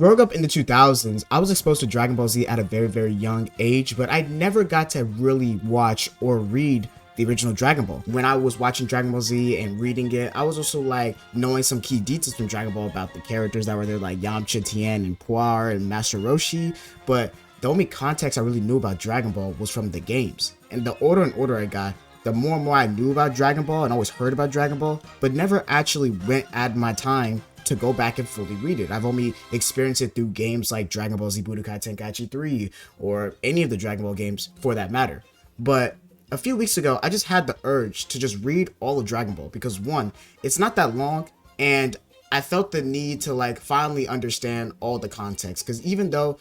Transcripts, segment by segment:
Growing up in the 2000s, I was exposed to Dragon Ball Z at a very, very young age, but I never got to really watch or read the original Dragon Ball. When I was watching Dragon Ball Z and reading it, I was also like knowing some key details from Dragon Ball about the characters that were there, like Yamcha, Tien, and Puar, and Master Roshi, but the only context I really knew about Dragon Ball was from the games. And the older and older I got, the more and more I knew about Dragon Ball and always heard about Dragon Ball, but never actually went at my time to go back and fully read it. I've only experienced it through games like Dragon Ball Z Budokai Tenkaichi 3 or any of the Dragon Ball games for that matter. But a few weeks ago, I just had the urge to just read all of Dragon Ball because one, it's not that long, and I felt the need to like finally understand all the context, because even though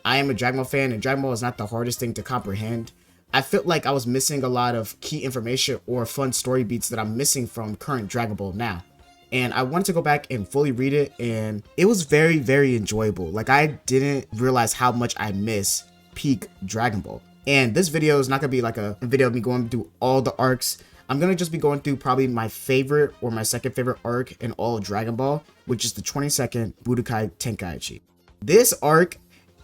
I am a Dragon Ball fan and Dragon Ball is not the hardest thing to comprehend, I felt like I was missing a lot of key information or fun story beats that I'm missing from current Dragon Ball now. And I wanted to go back and fully read it, and it was very, very enjoyable. Like, I didn't realize how much I miss peak Dragon Ball. And this video is not gonna be like a video of me going through all the arcs. I'm gonna just be going through probably my favorite or my second favorite arc in all of Dragon Ball, which is the 22nd Budokai Tenkaichi. This arc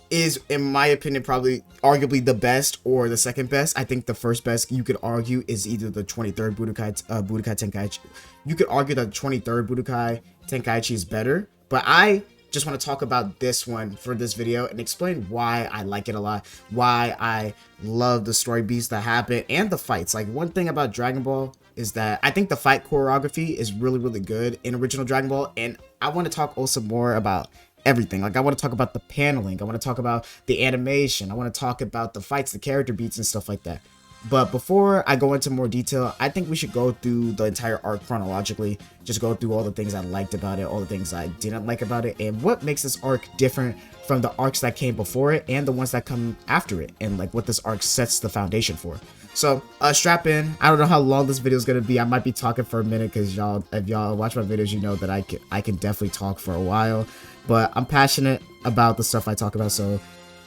is, in my opinion, probably arguably the best or the second best. I think the first best, you could argue, is either the 23rd Budokai Tenkaichi. You could argue that the 23rd Budokai Tenkaichi is better, but I just want to talk about this one for this video and explain why I like it a lot, why I love the story beats that happen and the fights. Like, one thing about Dragon Ball is that I think the fight choreography is really, really good in original Dragon Ball, and I want to talk also more about everything. Like, I want to talk about the paneling, I want to talk about the animation, I want to talk about the fights, the character beats, and stuff like that. But before I go into more detail, I think we should go through the entire arc chronologically, just go through all the things I liked about it, all the things I didn't like about it, and what makes this arc different from the arcs that came before it and the ones that come after it, and like what this arc sets the foundation for. So strap in. I don't know how long this video is gonna be. I might be talking for a minute, because if y'all watch my videos, you know that I can definitely talk for a while. But I'm passionate about the stuff I talk about, so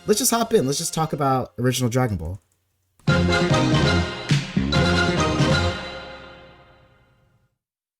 let's just hop in. Let's just talk about original Dragon Ball.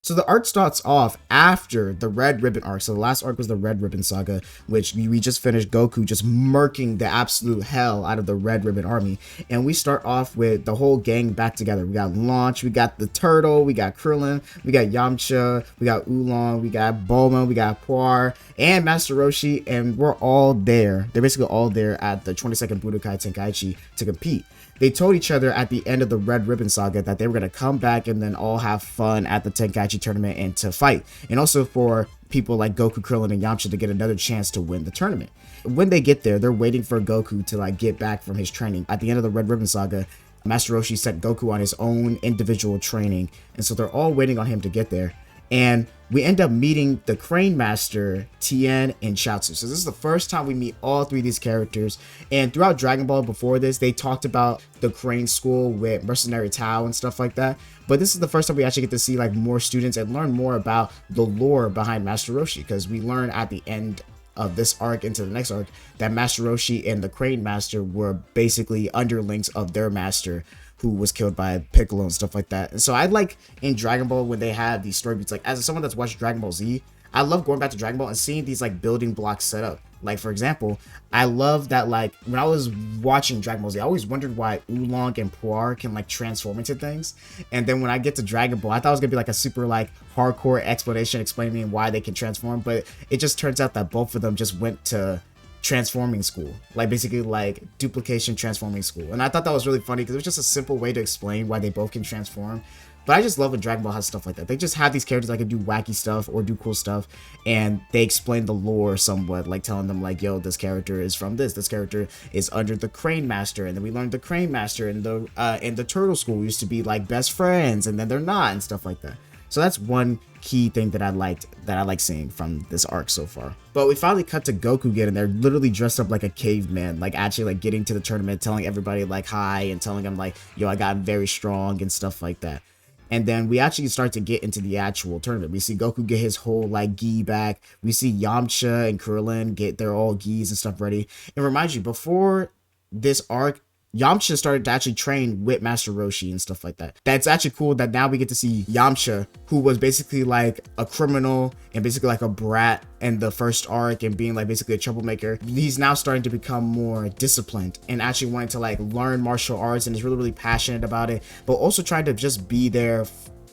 So the arc starts off after the Red Ribbon arc. So the last arc was the Red Ribbon Saga, which we just finished Goku just murking the absolute hell out of the Red Ribbon Army. And we start off with the whole gang back together. We got Launch, we got the Turtle, we got Krillin, we got Yamcha, we got Oolong, we got Bulma, we got Puar, and Master Roshi, and we're all there. They're basically all there at the 22nd Budokai Tenkaichi to compete. They told each other at the end of the Red Ribbon Saga that they were going to come back and then all have fun at the Tenkaichi tournament and to fight. And also for people like Goku, Krillin, and Yamcha to get another chance to win the tournament. When they get there, they're waiting for Goku to like get back from his training. At the end of the Red Ribbon Saga, Master Roshi sent Goku on his own individual training. And so they're all waiting on him to get there. And we end up meeting the Crane Master, Tien, and Chiaotzu. So this is the first time we meet all three of these characters. And throughout Dragon Ball before this, they talked about the Crane School with Mercenary Tao and stuff like that. But this is the first time we actually get to see like more students and learn more about the lore behind Master Roshi. Because we learn at the end of this arc into the next arc that Master Roshi and the Crane Master were basically underlings of their master, who was killed by Piccolo and stuff like that. And so I like in Dragon Ball when they have these story beats, like as someone that's watched Dragon Ball Z, I love going back to Dragon Ball and seeing these like building blocks set up. Like, for example, I love that like when I was watching Dragon Ball Z, I always wondered why Oolong and Puar can like transform into things. And then when I get to Dragon Ball, I thought it was gonna be like a super like hardcore explanation explaining why they can transform, but it just turns out that both of them just went to transforming school, like basically like duplication transforming school. And I thought that was really funny because it was just a simple way to explain why they both can transform. But I just love when Dragon Ball has stuff like that. They just have these characters that can do wacky stuff or do cool stuff, and they explain the lore somewhat, like telling them like, yo, this character is from this character is under the Crane Master, and then we learned the Crane Master and the Turtle School used to be like best friends, and then they're not, and stuff like that. So that's one key thing that I like seeing from this arc so far. But we finally cut to Goku getting there, literally dressed up like a caveman, like actually like getting to the tournament, telling everybody like hi, and telling them like, yo, I got very strong and stuff like that. And then we actually start to get into the actual tournament. We see Goku get his whole like gi back. We see Yamcha and Krillin get their all gis and stuff ready. And remind you, before this arc, Yamcha started to actually train with Master Roshi and stuff like that. That's actually cool that now we get to see Yamcha, who was basically like a criminal and basically like a brat in the first arc and being like basically a troublemaker. He's now starting to become more disciplined and actually wanting to like learn martial arts, and is really, really passionate about it, but also trying to just be there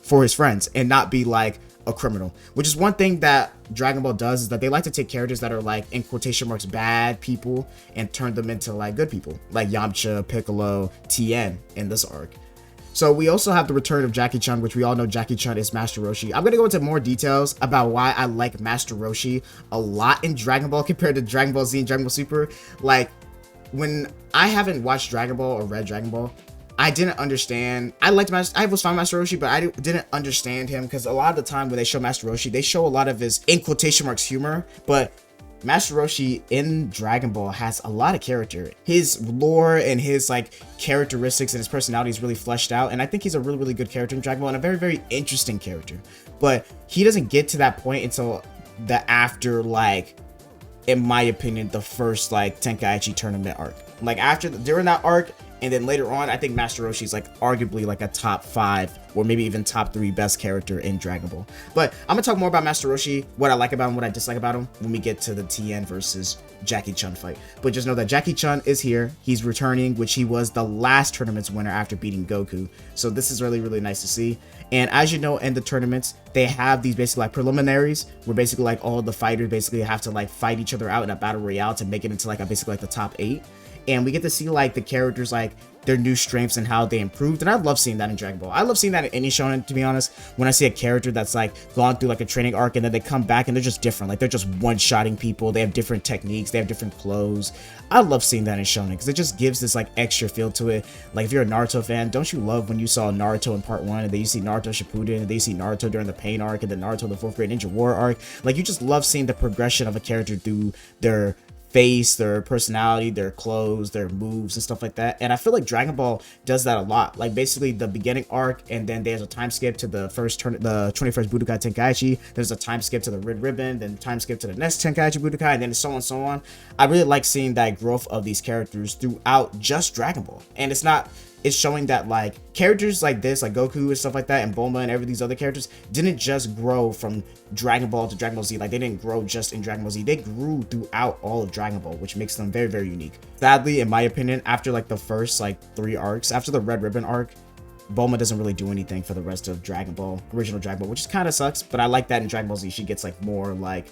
for his friends and not be like a criminal, which is one thing that Dragon Ball does, is that they like to take characters that are like in quotation marks bad people and turn them into like good people, like Yamcha, Piccolo, Tien in this arc. So we also have the return of Jackie Chun, which we all know Jackie Chun is Master Roshi. I'm gonna go into more details about why I like Master Roshi a lot in Dragon Ball compared to Dragon Ball Z and Dragon Ball Super. Like, when I haven't watched Dragon Ball or read Dragon Ball, I didn't understand. I was fine with Master Roshi, but I didn't understand him, because a lot of the time when they show Master Roshi, they show a lot of his in quotation marks humor, but Master Roshi in Dragon Ball has a lot of character. His lore and his like characteristics and his personality is really fleshed out, and I think he's a really, really good character in Dragon Ball, and a very, very interesting character. But he doesn't get to that point until the after, like, in my opinion, the first like Tenkaichi tournament arc. Like during that arc, and then later on, I think Master Roshi is like arguably like a top 5 or maybe even top 3 best character in Dragon Ball. But I'm gonna talk more about Master Roshi, what I like about him, what I dislike about him, when we get to the Tien versus Jackie Chun fight. But just know that Jackie Chun is here. He's returning, which he was the last tournament's winner after beating Goku. So this is really, really nice to see. And as you know, in the tournaments, they have these basically like preliminaries where basically like all the fighters basically have to like fight each other out in a battle royale to make it into like basically like the top 8. And we get to see like the characters, like their new strengths and how they improved. And I love seeing that in Dragon Ball. I love seeing that in any shonen, to be honest. When I see a character that's like gone through like a training arc and then they come back and they're just different. Like they're just one-shotting people. They have different techniques. They have different clothes. I love seeing that in shonen because it just gives this like extra feel to it. Like if you're a Naruto fan, don't you love when you saw Naruto in part 1 and then you see Naruto Shippuden and then you see Naruto during the Pain arc and then Naruto the 4th grade Ninja War arc? Like you just love seeing the progression of a character through their face, their personality, their clothes, their moves and stuff like that. And I feel like Dragon Ball does that a lot. Like basically the beginning arc, and then there's a time skip to the the 21st Budokai Tenkaichi. There's a time skip to the Red Ribbon, then time skip to the next Tenkaichi Budokai, and then so on and so on. I really like seeing that growth of these characters throughout just Dragon Ball. And it's showing that like characters like this, like Goku and stuff like that, and Bulma and every these other characters didn't just grow from Dragon Ball to Dragon Ball Z. Like they didn't grow just in Dragon Ball Z. They grew throughout all of Dragon Ball, which makes them very, very unique. Sadly, in my opinion, after like the first like 3 arcs, after the Red Ribbon arc, Bulma doesn't really do anything for the rest of Dragon Ball, original Dragon Ball, which kind of sucks. But I like that in Dragon Ball Z, she gets like more like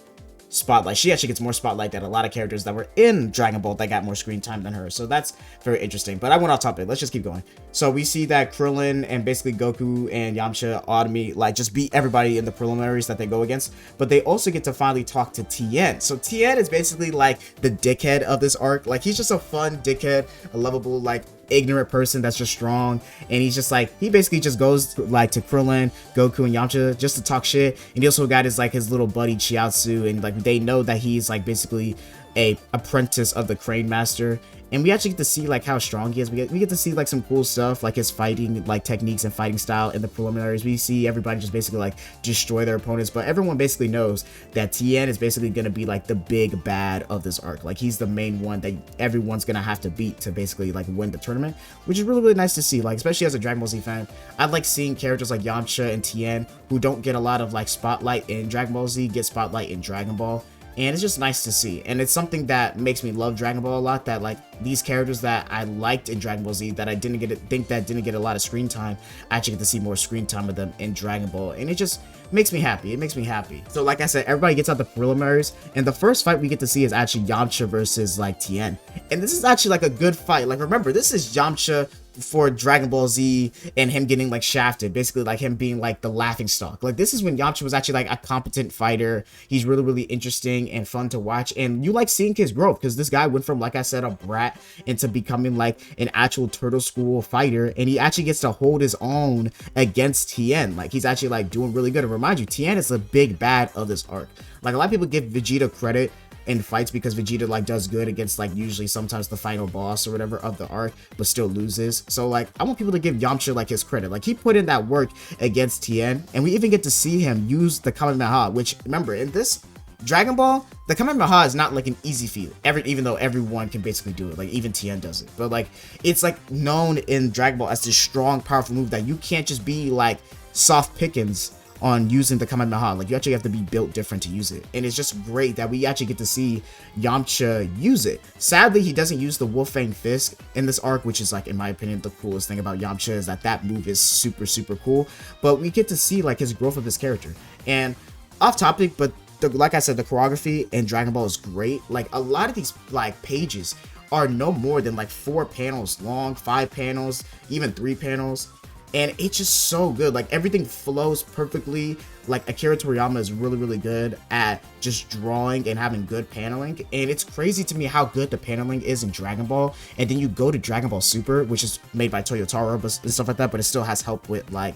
spotlight. She actually gets more spotlight than a lot of characters that were in Dragon Ball that got more screen time than her. So that's very interesting. But I went off topic. Let's just keep going. So we see that Krillin and basically Goku and Yamcha automate, like just beat everybody in the preliminaries that they go against. But they also get to finally talk to Tien. So Tien is basically like the dickhead of this arc. Like he's just a fun dickhead, a lovable, like ignorant person that's just strong, and he's just like, he basically just goes like to Krillin, Goku, and Yamcha just to talk shit. And he also got his little buddy Chiaotzu, and like they know that he's like basically a apprentice of the Crane Master. And we actually get to see like how strong he is. We get to see like some cool stuff, like his fighting like techniques and fighting style in the preliminaries. We see everybody just basically like destroy their opponents, but everyone basically knows that Tien is basically gonna be like the big bad of this arc. Like he's the main one that everyone's gonna have to beat to basically like win the tournament, which is really, really nice to see. Like especially as a Dragon Ball Z fan, I like seeing characters like Yamcha and Tien who don't get a lot of like spotlight in Dragon Ball Z get spotlight in Dragon Ball. And it's just nice to see, and it's something that makes me love Dragon Ball a lot, that like these characters that I liked in Dragon Ball Z that I didn't get a lot of screen time, I actually get to see more screen time of them in Dragon Ball, and it just makes me happy. It makes me happy. So like I said, everybody gets out the preliminaries, and the first fight we get to see is actually Yamcha versus like Tien, and this is actually like a good fight. Like remember, this is Yamcha for Dragon Ball Z and him getting like shafted, basically like him being like the laughing stock. Like this is when Yamcha was actually like a competent fighter. He's really, really interesting and fun to watch, and you like seeing his growth because this guy went from, like I said, a brat into becoming like an actual turtle school fighter, and he actually gets to hold his own against Tien. Like he's actually like doing really good. And remind you, Tien is the big bad of this arc. Like a lot of people give Vegeta credit in fights because Vegeta like does good against like usually sometimes the final boss or whatever of the arc, but still loses. So like I want people to give Yamcha like his credit. Like he put in that work against Tien, and we even get to see him use the Kamehameha, which remember in this Dragon Ball, the Kamehameha is not like an easy feat, even though everyone can basically do it, like even Tien does it. But like, it's like known in Dragon Ball as this strong, powerful move that you can't just be like soft pickings on using the Kamehameha. Like, you actually have to be built different to use it. And it's just great that we actually get to see Yamcha use it. Sadly, he doesn't use the Wolfang Fist in this arc, which is like, in my opinion, the coolest thing about Yamcha is that move is super, super cool. But we get to see like his growth of his character. And off topic, but like I said, the choreography in Dragon Ball is great. Like, a lot of these like pages are no more than like 4 panels long, 5 panels, even 3 panels. And it's just so good. Like, everything flows perfectly. Like, Akira Toriyama is really, really good at just drawing and having good paneling. And it's crazy to me how good the paneling is in Dragon Ball. And then you go to Dragon Ball Super, which is made by Toyotaro and stuff like that, but it still has help with like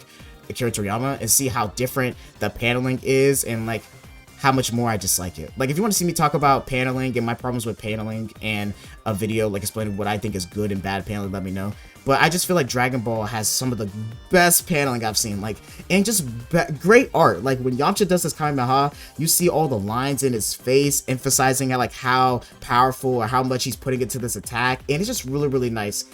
Akira Toriyama, and see how different the paneling is and like how much more I dislike it. Like, if you want to see me talk about paneling and my problems with paneling and a video like explaining what I think is good and bad paneling, let me know. But I just feel like Dragon Ball has some of the best paneling I've seen, like, and just great art. Like, when Yamcha does his Kamehameha, you see all the lines in his face emphasizing like how powerful or how much he's putting into this attack, and it's just really, really nice.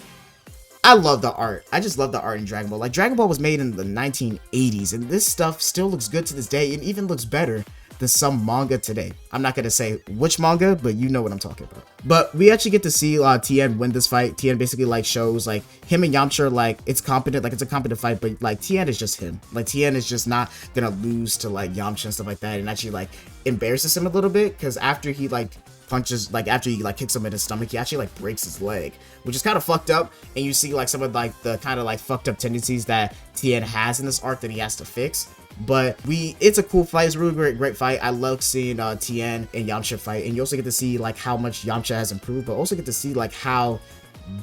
I love the art. I just love the art in Dragon Ball. Like, Dragon Ball was made in the 1980s, and this stuff still looks good to this day, and even looks better than some manga today. I'm not gonna say which manga, but you know what I'm talking about. But we actually get to see Tien win this fight. Tien basically like shows like him and Yamcha, like it's competent, like it's a competent fight, but like Tien is just him. Like, Tien is just not gonna lose to like Yamcha and stuff like that, and actually like embarrasses him a little bit, because after he like punches, like after he like kicks him in his stomach, he actually like breaks his leg, which is kind of fucked up. And you see like some of like the kind of like fucked up tendencies that Tien has in this arc that he has to fix. But it's a cool fight. It's a really great fight. I love seeing Tien and Yamcha fight, and you also get to see like how much Yamcha has improved, but also get to see like how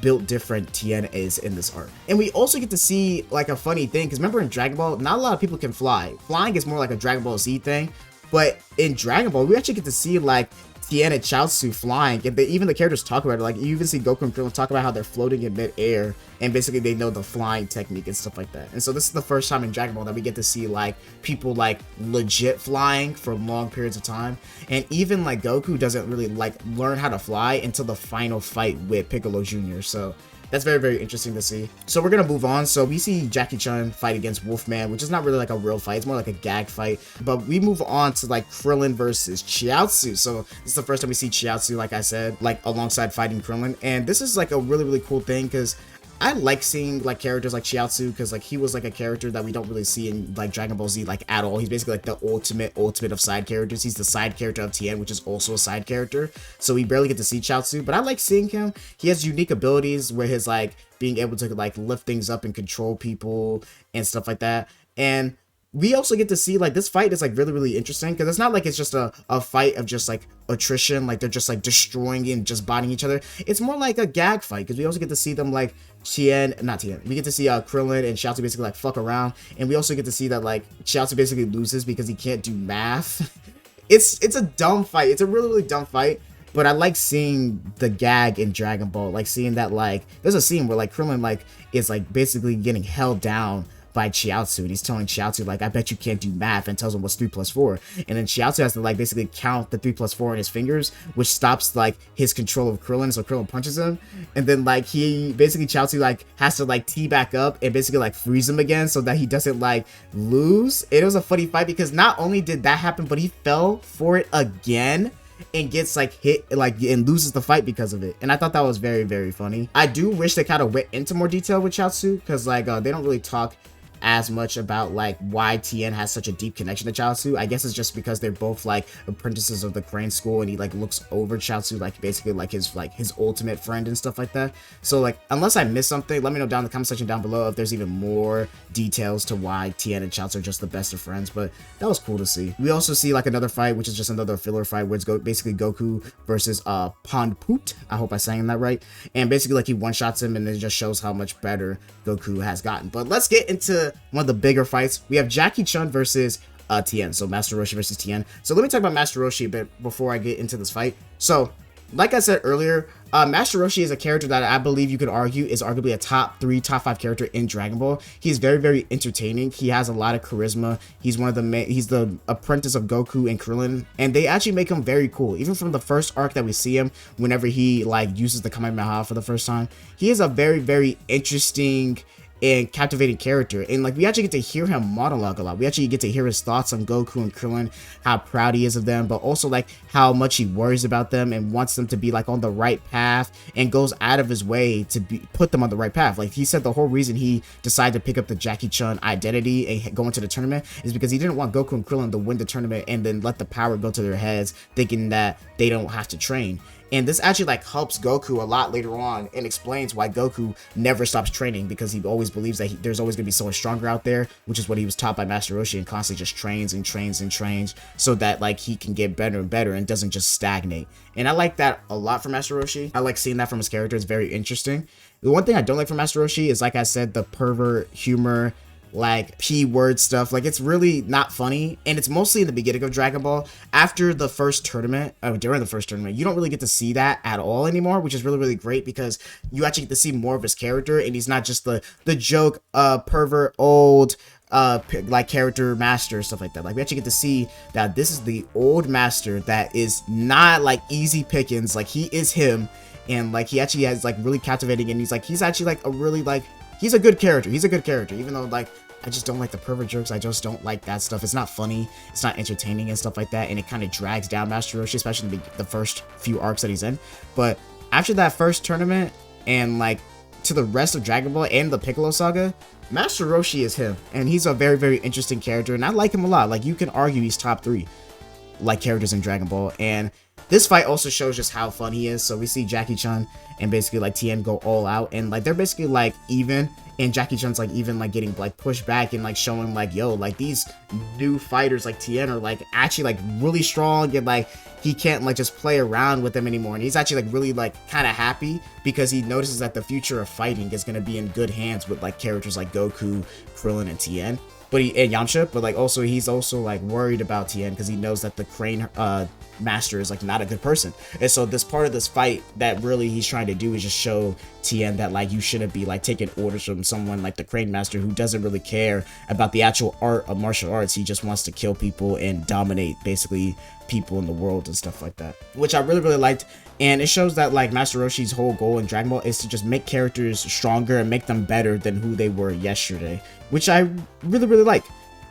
built different Tien is in this arc. And we also get to see like a funny thing, because remember in Dragon Ball, not a lot of people can fly. Flying is more like a Dragon Ball Z thing, but in Dragon Ball, we actually get to see like Tien and Chiaotzu flying, and even the characters talk about it. Like, you even see Goku and Krillin talk about how they're floating in mid-air, and basically they know the flying technique and stuff like that. And so this is the first time in Dragon Ball that we get to see like people like legit flying for long periods of time. And even like Goku doesn't really like learn how to fly until the final fight with Piccolo Jr. So that's very, very interesting to see. So we're gonna move on. So we see Jackie Chun fight against Wolfman, which is not really like a real fight. It's more like a gag fight. But we move on to like Krillin versus Chiaotzu. So this is the first time we see Chiaotzu, like I said, like alongside fighting Krillin. And this is like a really, really cool thing, because I like seeing like characters like Chiaotzu, because like he was like a character that we don't really see in like Dragon Ball Z like at all. He's basically like the ultimate of side characters. He's the side character of Tien, which is also a side character, so we barely get to see Chiaotzu, but I like seeing him. He has unique abilities where his like being able to like lift things up and control people and stuff like that. And we also get to see like this fight is like really, really interesting, because it's not like it's just a fight of just like attrition, like they're just like destroying and just bodying each other. It's more like a gag fight, because we also get to see them like we get to see Krillin and Chiaotzu basically like fuck around, and we also get to see that like Chiaotzu basically loses because he can't do math. It's a dumb fight. It's a really, really dumb fight. But I like seeing the gag in Dragon Ball, like seeing that like there's a scene where like Krillin like is like basically getting held down by Chiaotzu, and he's telling Chiaotzu like, I bet you can't do math, and tells him what's 3 + 4, and then Chiaotzu has to like basically count the 3 + 4 in his fingers, which stops like his control of Krillin, so Krillin punches him, and then like Chiaotzu like has to like tee back up and basically like freeze him again so that he doesn't like lose. It was a funny fight, because not only did that happen, but he fell for it again and gets like hit like and loses the fight because of it. And I thought that was very, very funny. I do wish they kind of went into more detail with Chiaotzu, because like they don't really talk as much about like why Tien has such a deep connection to Chiaotzu. I guess it's just because they're both like apprentices of the Crane School, and he like looks over Chiaotzu like basically like his ultimate friend and stuff like that. So like, unless I missed something, let me know down in the comment section down below if there's even more details to why Tien and Chiaotzu are just the best of friends. But that was cool to see. We also see like another fight, which is just another filler fight, where it's basically Goku versus Ponput. I hope I sang that right. And basically like he one-shots him, and it just shows how much better Goku has gotten. But let's get into one of the bigger fights. We have Jackie Chun versus Tien, so Master Roshi versus Tien. So let me talk about Master Roshi a bit before I get into this fight. So like I said earlier, Master Roshi is a character that I believe you could argue is arguably a top 3, top 5 character in Dragon Ball. He's very, very entertaining. He has a lot of charisma. He's he's the apprentice of Goku and Krillin, and they actually make him very cool. Even from the first arc that we see him, whenever he like uses the Kamehameha for the first time, he is a very, very interesting and captivating character, and like we actually get to hear him monologue a lot. We actually get to hear his thoughts on Goku and Krillin, how proud he is of them, but also like how much he worries about them and wants them to be like on the right path, and goes out of his way to put them on the right path. Like he said, the whole reason he decided to pick up the Jackie Chun identity and go into the tournament is because he didn't want Goku and Krillin to win the tournament and then let the power go to their heads, thinking that they don't have to train. And this actually like helps Goku a lot later on, and explains why Goku never stops training, because he always believes that there's always going to be someone stronger out there, which is what he was taught by Master Roshi, and constantly just trains and trains and trains so that like he can get better and better and doesn't just stagnate. And I like that a lot from Master Roshi. I like seeing that from his character. It's very interesting. The one thing I don't like from Master Roshi is, like I said, the pervert humor, like P-word stuff. Like it's really not funny, and it's mostly in the beginning of Dragon Ball. After the first tournament, during the first tournament, you don't really get to see that at all anymore, which is really, really great, because you actually get to see more of his character, and he's not just the joke pervert old like character master, stuff like that. Like we actually get to see that this is the old master that is not like easy pickings. Like he is him, and like he actually has like really captivating, and he's actually like a really like, he's a good character. He's a good character, even though like I just don't like the pervert jokes. I just don't like that stuff. It's not funny. It's not entertaining and stuff like that. And it kind of drags down Master Roshi, especially the first few arcs that he's in. But after that first tournament, and like to the rest of Dragon Ball and the Piccolo saga, Master Roshi is him. And he's a very, very interesting character. And I like him a lot. Like you can argue he's top 3 like characters in Dragon Ball. And this fight also shows just how fun he is. So we see Jackie Chun and basically like Tien go all out, and like they're basically like even, and Jackie Chun's like even like getting like pushed back, and like showing like, yo, like these new fighters like Tien are like actually like really strong, and like he can't like just play around with them anymore. And he's actually like really like kind of happy, because he notices that the future of fighting is going to be in good hands with like characters like Goku, Krillin, and Tien, and Yamcha. But like also he's also like worried about Tien, because he knows that the Crane master is like not a good person. And so this part of this fight that really he's trying to do is just show Tien that like you shouldn't be like taking orders from someone like the Crane master, who doesn't really care about the actual art of martial arts. He just wants to kill people and dominate basically people in the world and stuff like that, which I really, really liked. And it shows that like Master Roshi's whole goal in Dragon Ball is to just make characters stronger and make them better than who they were yesterday, which I really, really like.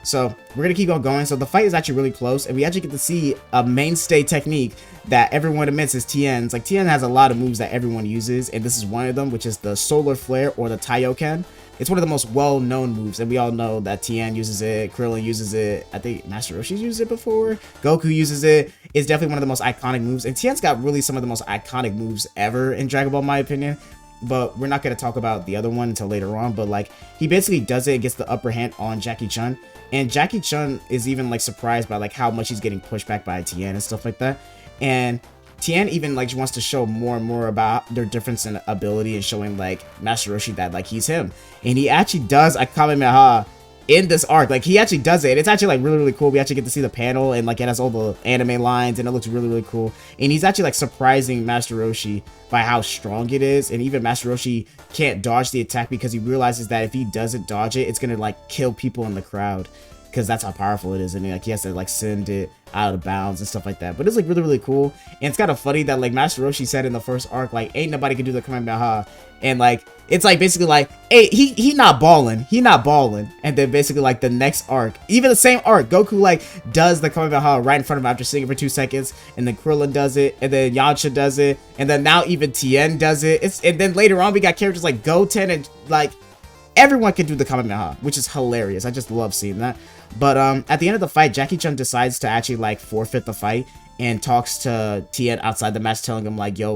So we're gonna keep on going. So the fight is actually really close, and we actually get to see a mainstay technique that everyone admits is Tien's. Like Tien has a lot of moves that everyone uses, and this is one of them, which is the solar flare, or the Taioken. It's one of the most well-known moves, and we all know that Tien uses it, Krillin uses it, I think Master Roshi's used it before, Goku uses it. It's definitely one of the most iconic moves, and Tien's got really some of the most iconic moves ever in Dragon Ball, in my opinion. But we're not going to talk about the other one until later on. But like he basically does it and gets the upper hand on Jackie Chun, and Jackie Chun is even like surprised by like how much he's getting pushed back by Tien and stuff like that. And Tien even like wants to show more and more about their difference in ability, and showing like Master Roshi that like he's him, and he actually does a Kamehameha in this arc. Like he actually does it. It's actually like really, really cool. We actually get to see the panel, and like it has all the anime lines, and it looks really, really cool. And he's actually like surprising Master Roshi by how strong it is. And even Master Roshi can't dodge the attack, because he realizes that if he doesn't dodge it, it's gonna like kill people in the crowd, because that's how powerful it is. And like he has to like send it out of bounds and stuff like that. But it's like really, really cool. And it's kind of funny that like Master Roshi said in the first arc, like ain't nobody can do the Kamehameha, and like it's like basically like, hey, he not balling, and then basically like the next arc, even the same arc, Goku like does the Kamehameha right in front of him after singing for 2 seconds, and then Krillin does it, and then Yamcha does it, and then now even Tien does it. And then later on we got characters like Goten, and like everyone can do the Kamehameha, which is hilarious. I just love seeing that. But at the end of the fight, Jackie Chun decides to actually like forfeit the fight, and talks to Tien outside the match, telling him like, yo,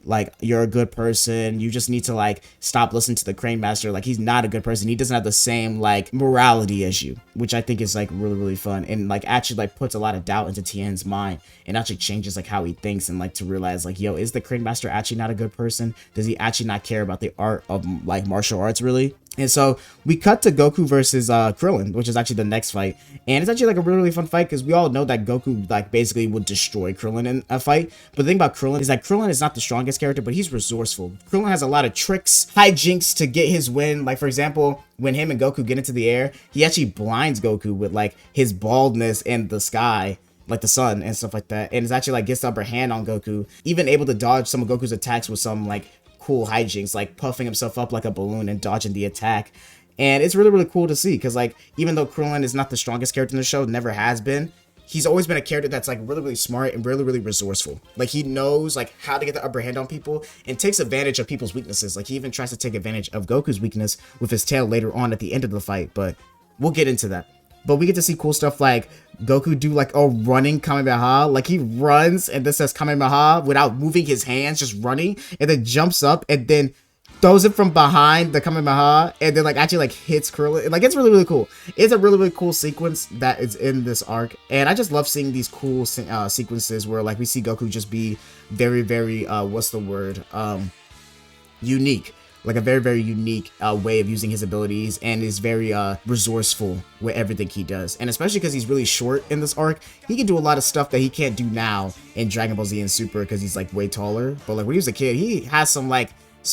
like you're a good person, you just need to like stop listening to the Crane Master. Like he's not a good person, he doesn't have the same like morality as you, which I think is like really, really fun, and like actually like puts a lot of doubt into Tien's mind, and actually changes like how he thinks, and like to realize like, yo, is the Crane Master actually not a good person? Does he actually not care about the art of like martial arts really? And so we cut to Goku versus Krillin, which is actually the next fight. And it's actually like a really, really fun fight because we all know that Goku like basically would destroy Krillin in a fight. But the thing about Krillin is that Krillin is not the strongest character, but he's resourceful. Krillin has a lot of tricks, hijinks to get his win. Like for example, when him and Goku get into the air, he actually blinds Goku with like his baldness in the sky, like the sun and stuff like that. And it's actually like gets the upper hand on Goku, even able to dodge some of Goku's attacks with some like cool hijinks, like puffing himself up like a balloon and dodging the attack. And it's really, really cool to see because like even though Krillin is not the strongest character in the show, never has been, he's always been a character that's like really, really smart and really, really resourceful. Like he knows like how to get the upper hand on people and takes advantage of people's weaknesses. Like he even tries to take advantage of Goku's weakness with his tail later on at the end of the fight, but we'll get into that. But we get to see cool stuff like Goku do like a running Kamehameha. Like he runs and then says Kamehameha without moving his hands, just running, and then jumps up and then throws it from behind the Kamehameha and then like actually like hits Krillin. Like it's really, really cool. It's a really, really cool sequence that is in this arc. And I just love seeing these cool sequences where like we see Goku just be very, very, what's the word? Unique. Like a very, very unique way of using his abilities and is very resourceful with everything he does. And especially because he's really short in this arc, he can do a lot of stuff that he can't do now in Dragon Ball Z and Super because he's like way taller. But like when he was a kid, he has some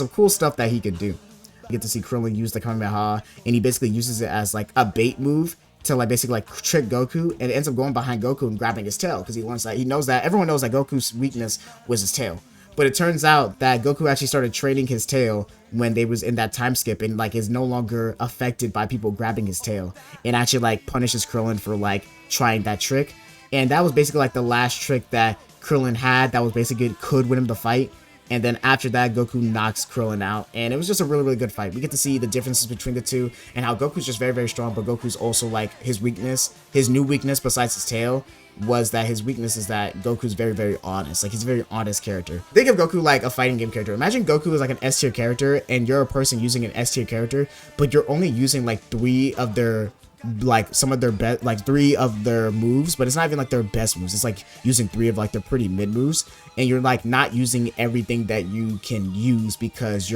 cool stuff that he could do. You get to see Krillin use the Kamehameha and he basically uses it as like a bait move to like basically like trick Goku, and it ends up going behind Goku and grabbing his tail because he knows that everyone knows that Goku's weakness was his tail. But it turns out that Goku actually started training his tail when they was in that time skip and like is no longer affected by people grabbing his tail and actually like punishes Krillin for like trying that trick. And that was basically like the last trick that Krillin had that was basically could win him the fight. And then after that, Goku knocks Krillin out. And it was just a really, really good fight. We get to see the differences between the two and how Goku's just very, very strong. But Goku's also like his weakness, his new weakness besides his tail was that his weakness is that Goku's very, very honest. Like he's a very honest character. Think of Goku like a fighting game character. Imagine Goku is like an S tier character and you're a person using an S tier character, but you're only using like three of their three of their moves, but it's not even like their best moves. It's like using three of like their pretty mid moves, and you're like not using everything that you can use because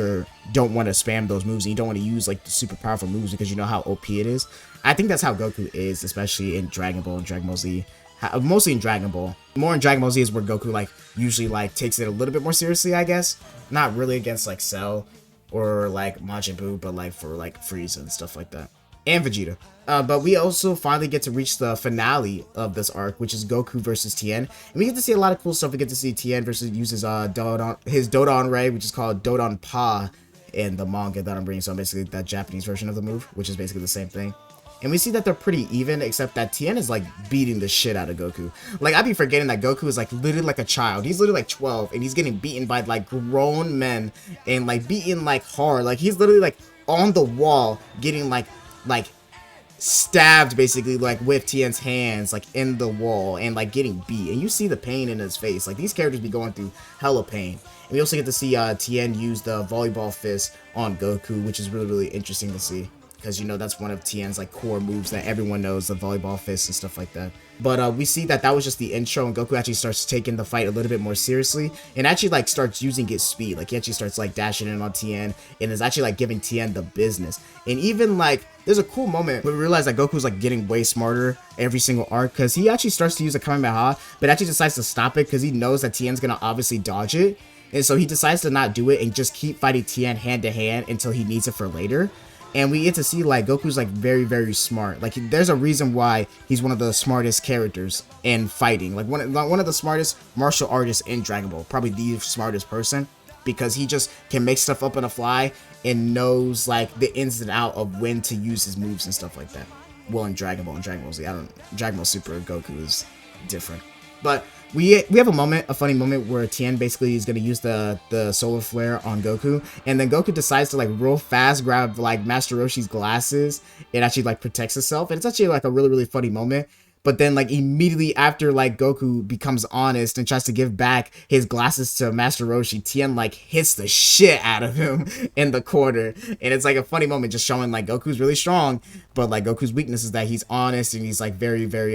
don't want to spam those moves and you don't want to use like the super powerful moves because you know how OP it is. I think that's how Goku is, especially in Dragon Ball and Dragon Ball Z. Mostly in Dragon Ball. More in Dragon Ball Z is where Goku like usually like takes it a little bit more seriously, I guess. Not really against like Cell or like Majin Buu, but like for like Frieza and stuff like that. And Vegeta. But we also finally get to reach the finale of this arc, which is Goku versus Tien. And we get to see a lot of cool stuff. We get to see Tien versus uses his Dodon Ray, which is called Dodon Pa in the manga that I'm reading. So basically that Japanese version of the move, which is basically the same thing. And we see that they're pretty even, except that Tien is like beating the shit out of Goku. Like I be forgetting that Goku is like literally like a child. He's literally like 12 and he's getting beaten by like grown men and like beaten like hard. Like he's literally like on the wall getting like stabbed basically like with Tien's hands like in the wall and like getting beat, and you see the pain in his face. Like these characters be going through hella pain. And we also get to see Tien use the volleyball fist on Goku, which is really, really interesting to see because you know that's one of Tien's like core moves that everyone knows, the volleyball fist and stuff like that. But we see that was just the intro, and Goku actually starts taking the fight a little bit more seriously and actually like starts using his speed. Like he actually starts like dashing in on Tien and is actually like giving Tien the business. And even like there's a cool moment where we realize that Goku's like getting way smarter every single arc because he actually starts to use a Kamehameha but actually decides to stop it because he knows that Tien's gonna obviously dodge it. And so he decides to not do it and just keep fighting Tien hand to hand until he needs it for later. And we get to see like Goku's like very, very smart. Like there's a reason why he's one of the smartest characters in fighting. Like one of the smartest martial artists in Dragon Ball. Probably the smartest person because he just can make stuff up on the fly and knows like the ins and out of when to use his moves and stuff like that. Well, in Dragon Ball and Dragon Ball Z, Dragon Ball Super Goku is different. But we have a funny moment where Tien basically is going to use the solar flare on Goku, and then Goku decides to like real fast grab like Master Roshi's glasses and actually like protects himself, and it's actually like a really, really funny moment. But then like immediately after like Goku becomes honest and tries to give back his glasses to Master Roshi, Tien like hits the shit out of him in the corner. And it's like a funny moment just showing like Goku's really strong, but like Goku's weakness is that he's honest and he's like very, very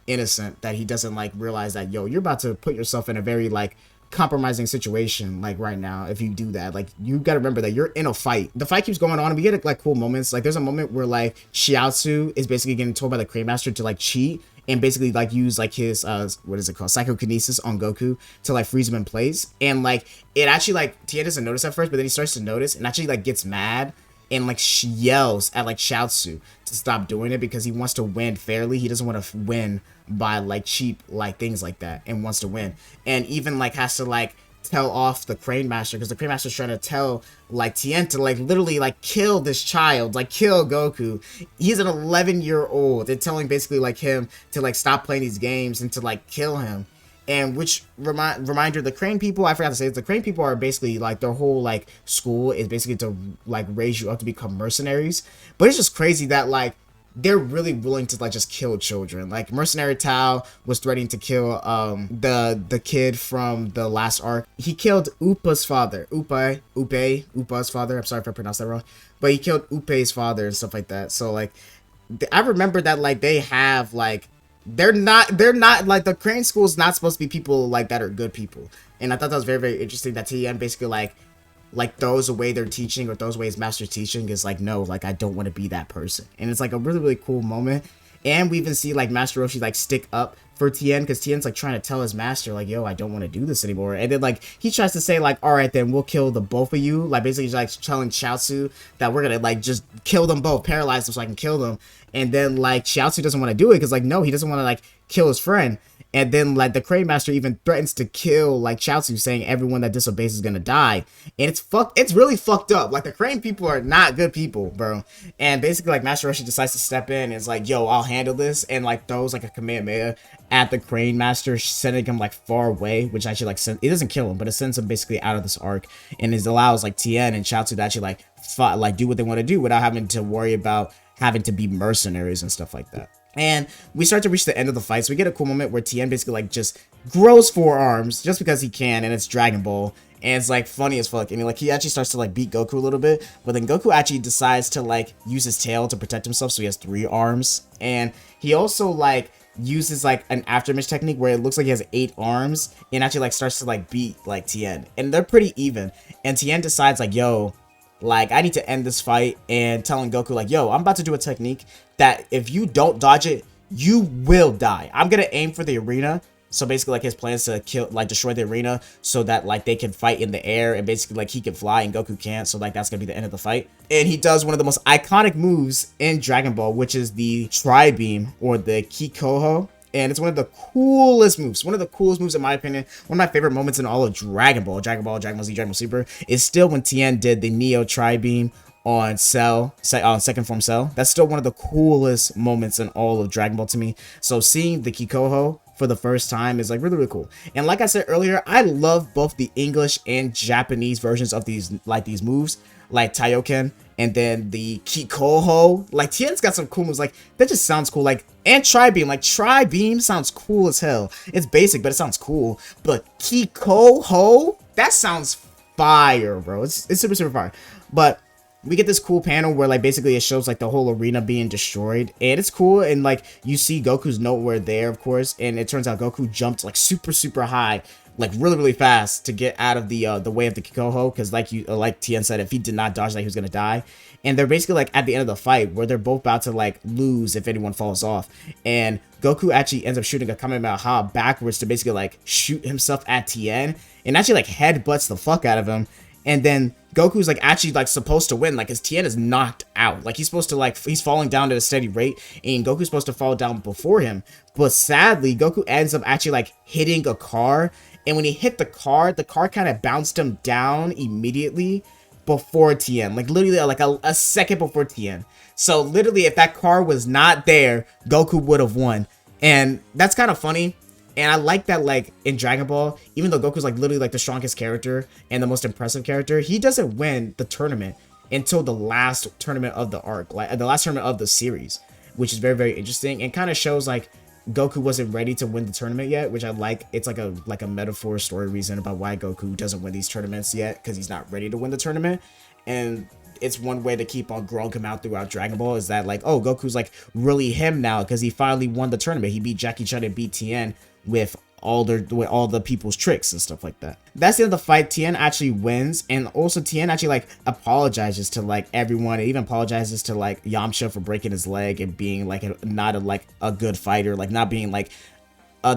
innocent, that he doesn't like realize that, yo, you're about to put yourself in a very like compromising situation like right now if you do that. Like you gotta remember that you're in a fight. The fight keeps going on and we get like cool moments. Like there's a moment where like Chiaotzu is basically getting told by the Crane Master to like cheat and basically like use like his what is it called, psychokinesis on Goku to like freeze him in place. And like it actually like Tien doesn't notice at first, but then he starts to notice and actually like gets mad and like she yells at like Chiaotzu to stop doing it because he wants to win fairly. He doesn't want to win by like cheap like things like that and wants to win. And even like has to like tell off the Crane Master because the Crane Master's trying to tell like Tien to like literally like kill this child, like kill Goku. He's an 11-year-old. They're telling basically like him to like stop playing these games and to like kill him. And which reminder, the Crane people, I forgot to say this, the Crane people are basically like their whole like school is basically to like raise you up to become mercenaries. But it's just crazy that like they're really willing to like just kill children. Like Mercenary Tao was threatening to kill the kid from the last arc. He killed Upa's father. Upa's father. I'm sorry if I pronounced that wrong. But he killed Upe's father and stuff like that. So like I remember that like they have like they're not like the Crane school is not supposed to be people like that are good people. And I thought that was very, very interesting that Tien basically like throws away their teaching or throws away his master's teaching is like, no, like I don't want to be that person. And it's like a really, really cool moment. And we even see like Master Roshi like stick up for Tien because Tien's like trying to tell his master like, yo, I don't want to do this anymore. And then like he tries to say like, all right, then we'll kill the both of you. Like basically like telling Chiaotzu that we're gonna like just kill them both, paralyze them so I can kill them. And then like Chiaotzu doesn't want to do it because like no, he doesn't want to like kill his friend. And then like the Crane Master even threatens to kill like Chiaotzu, saying everyone that disobeys is gonna die. And it's really fucked up. Like the Crane people are not good people, bro. And basically like Master Roshi decides to step in and is like, yo, I'll handle this, and like throws like a Kamehameha at the Crane Master, sending him like far away, which actually like it doesn't kill him, but it sends him basically out of this arc, and it allows like Tien and Chiaotzu to actually like fight, like do what they want to do without having to worry about having to be mercenaries and stuff like that. And we start to reach the end of the fight, so we get a cool moment where Tien basically like just grows 4 arms just because he can, and it's Dragon Ball, and it's like funny as fuck. And like he actually starts to like beat Goku a little bit, but then Goku actually decides to like use his tail to protect himself, so he has 3 arms. And he also like uses like an afterimage technique where it looks like he has 8 arms, and actually like starts to like beat like Tien, and they're pretty even. And Tien decides like, yo, like I need to end this fight, and telling Goku like, yo, I'm about to do a technique that if you don't dodge it, you will die. I'm gonna aim for the arena. So basically like his plan is to kill, like destroy the arena so that like they can fight in the air, and basically like he can fly and Goku can't. So like that's gonna be the end of the fight. And he does one of the most iconic moves in Dragon Ball, which is the Tri-Beam or the Kikoho. And it's one of the coolest moves. One of the coolest moves in my opinion. One of my favorite moments in all of Dragon Ball, Dragon Ball Z, Dragon Ball Super is still when Tien did the Neo Tri-Beam on Cell, on Second Form Cell. That's still one of the coolest moments in all of Dragon Ball to me. So seeing the Kikoho for the first time is like really, really cool. And like I said earlier, I love both the English and Japanese versions of these moves, like Taioken and then the Kikoho. Like Tien's got some cool moves, like that just sounds cool. Like, and Tri-Beam, like Tri-Beam sounds cool as hell. It's basic, but it sounds cool. But Kikoho, that sounds fire, bro. It's super, super fire. But we get this cool panel where like basically it shows like the whole arena being destroyed, and it's cool. And like you see Goku's nowhere there, of course, and it turns out Goku jumped like super, super high, like really, really fast to get out of the way of the Kikoho, because like Tien said, if he did not dodge that, he was gonna die. And they're basically like at the end of the fight where they're both about to like lose if anyone falls off, and Goku actually ends up shooting a Kamehameha backwards to basically like shoot himself at Tien, and actually like headbutts the fuck out of him. And then Goku's like actually like supposed to win, like his Tien is knocked out, like he's supposed to like he's falling down at a steady rate, and Goku's supposed to fall down before him. But sadly, Goku ends up actually like hitting a car, and when he hit the car kind of bounced him down immediately before Tien, like literally like a second before Tien. So literally, if that car was not there, Goku would have won. And that's kind of funny. And I like that, like, in Dragon Ball, even though Goku's, like, literally, like, the strongest character and the most impressive character, he doesn't win the tournament until the last tournament of the arc, like, the last tournament of the series, which is very, very interesting, and kind of shows, like, Goku wasn't ready to win the tournament yet, which I like. It's, like a metaphor story reason about why Goku doesn't win these tournaments yet, because he's not ready to win the tournament. And it's one way to keep on growing him out throughout Dragon Ball, is that, like, oh, Goku's, like, really him now, because he finally won the tournament. He beat Jackie Chun and beat Tien with all the people's tricks and stuff like that. That's the end of the fight. Tien actually wins, and also Tien actually like apologizes to like everyone. It even apologizes to like Yamcha for breaking his leg and being like not a good fighter, like not being like a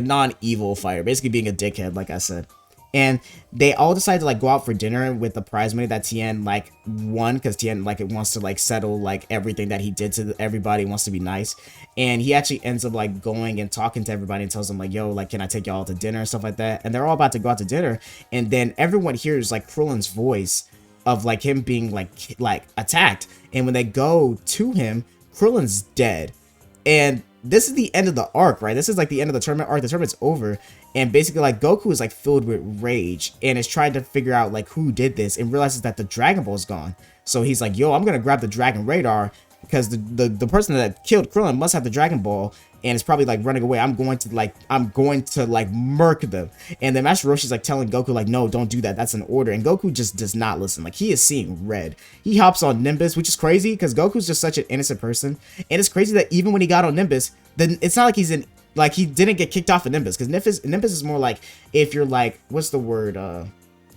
non-evil fighter, basically being a dickhead, like I said. And they all decide to like go out for dinner with the prize money that Tien like won, because Tien like it wants to like settle like everything that he did to everybody, wants to be nice. And he actually ends up like going and talking to everybody and tells them like, yo, like, can I take y'all to dinner and stuff like that. And they're all about to go out to dinner, and then everyone hears like Krillin's voice of like him being like attacked. And when they go to him, Krillin's dead. And this is the end of the arc, right? This is like the end of the tournament arc. The tournament's over, and basically like Goku is like filled with rage and is trying to figure out like who did this, and realizes that the Dragon Ball is gone. So he's like, yo, I'm gonna grab the Dragon Radar, because the person that killed Krillin must have the Dragon Ball and it's probably like running away. I'm going to like murk them. And then Master Roshi's like telling Goku like, no, don't do that, that's an order. And Goku just does not listen. Like, he is seeing red. He hops on Nimbus, which is crazy because Goku's just such an innocent person. And it's crazy that even when he got on Nimbus, then it's not like he's in, like, he didn't get kicked off of Nimbus, because Nimbus is more like, if you're like, what's the word,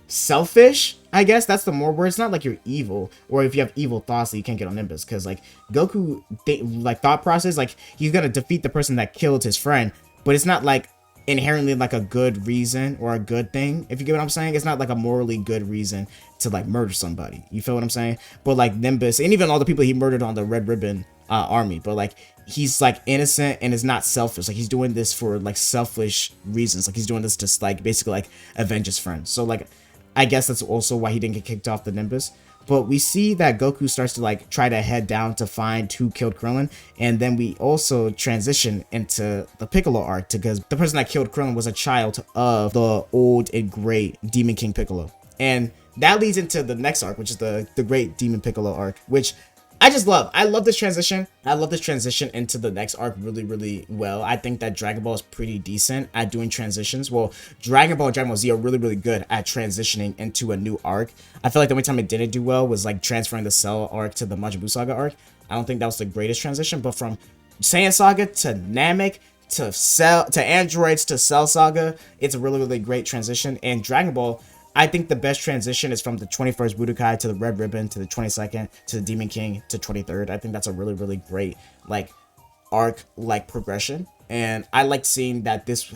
selfish, I guess that's the more word. It's not like you're evil, or if you have evil thoughts that you can't get on Nimbus, because like Goku like thought process, like he's gonna defeat the person that killed his friend, but it's not like inherently like a good reason or a good thing, if you get what I'm saying. It's not like a morally good reason to like murder somebody, you feel what I'm saying? But like Nimbus, and even all the people he murdered on the Red Ribbon army, but like he's like innocent and is not selfish. Like, he's doing this for like selfish reasons. Like, he's doing this to like basically like avenge his friends. So like I guess that's also why he didn't get kicked off the Nimbus. But we see that Goku starts to like try to head down to find who killed Krillin, and then we also transition into the Piccolo arc, because the person that killed Krillin was a child of the old and great Demon King Piccolo. And that leads into the next arc, which is the Great Demon Piccolo arc, which I just love. I love this transition. I love this transition into the next arc really, really well. I think that Dragon Ball is pretty decent at doing transitions. Well, Dragon Ball and Dragon Ball Z are really, really good at transitioning into a new arc. I feel like the only time it didn't do well was like transferring the Cell arc to the Majin Buu Saga arc. I don't think that was the greatest transition, but from Saiyan Saga to Namek to Cell to Androids to Cell Saga, it's a really, really great transition. And Dragon Ball, I think the best transition is from the 21st Budokai to the Red Ribbon to the 22nd to the Demon King to 23rd. I think that's a really, really great like arc like progression. And I like seeing that this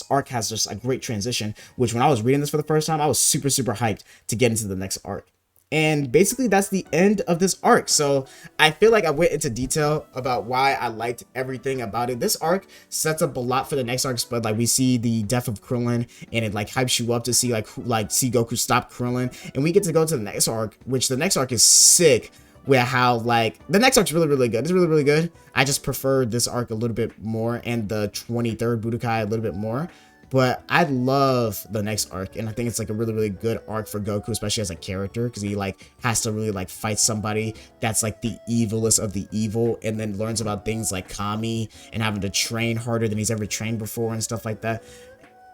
arc has just a great transition, which when I was reading this for the first time, I was super, super hyped to get into the next arc. And basically that's the end of this arc. So I feel like I went into detail about why I liked everything about it. This arc sets up a lot for the next arcs, but like we see the death of Krillin, and it like hypes you up to see see Goku stop Krillin, and we get to go to the next arc, which the next arc is sick. Where how like the next arc's really, really good. It's really, really good. I just prefer this arc a little bit more, and the 23rd Budokai a little bit more. But I love the next arc, and I think it's like a really, really good arc for Goku, especially as a character, because he like has to really like fight somebody that's like the evilest of the evil, and then learns about things like Kami and having to train harder than he's ever trained before and stuff like that.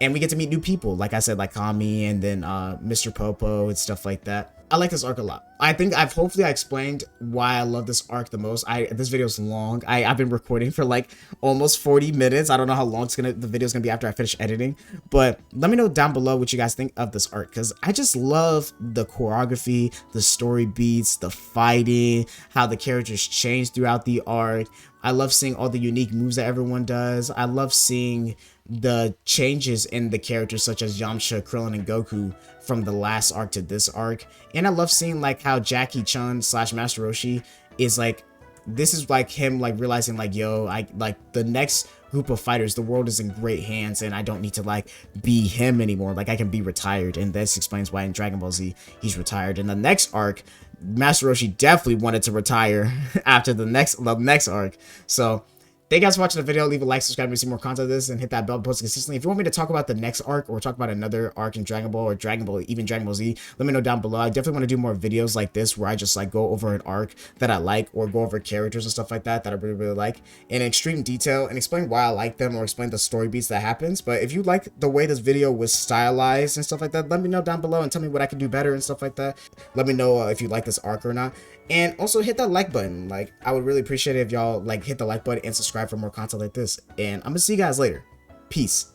And we get to meet new people, like I said, like Kami, and then Mr. Popo and stuff like that. I like this arc a lot. I think hopefully I explained why I love this arc the most. This video is long. I've been recording for like almost 40 minutes. I don't know how long the video is gonna be after I finish editing, but let me know down below what you guys think of this arc, because I just love the choreography, the story beats, the fighting, how the characters change throughout the arc. I love seeing all the unique moves that everyone does. I love seeing the changes in the characters such as Yamcha, Krillin, and Goku from the last arc to this arc. And I love seeing like how Jackie Chun / Master Roshi is like, this is like him like realizing like, yo, I like the next group of fighters, the world is in great hands, and I don't need to like be him anymore. Like, I can be retired. And this explains why in Dragon Ball Z he's retired. In the next arc, Master Roshi definitely wanted to retire after the next arc. So thank you guys for watching the video. Leave a like, subscribe to see more content of this, and hit that bell post consistently. If you want me to talk about the next arc, or talk about another arc in Dragon Ball, or even Dragon Ball Z, let me know down below. I definitely want to do more videos like this, where I just like go over an arc that I like, or go over characters and stuff like that I really, really like in extreme detail, and explain why I like them, or explain the story beats that happens. But if you like the way this video was stylized and stuff like that, let me know down below and tell me what I can do better and stuff like that. Let me know if you like this arc or not. And also hit that like button. Like, I would really appreciate it if y'all like hit the like button and subscribe for more content like this. And I'm gonna see you guys later. Peace.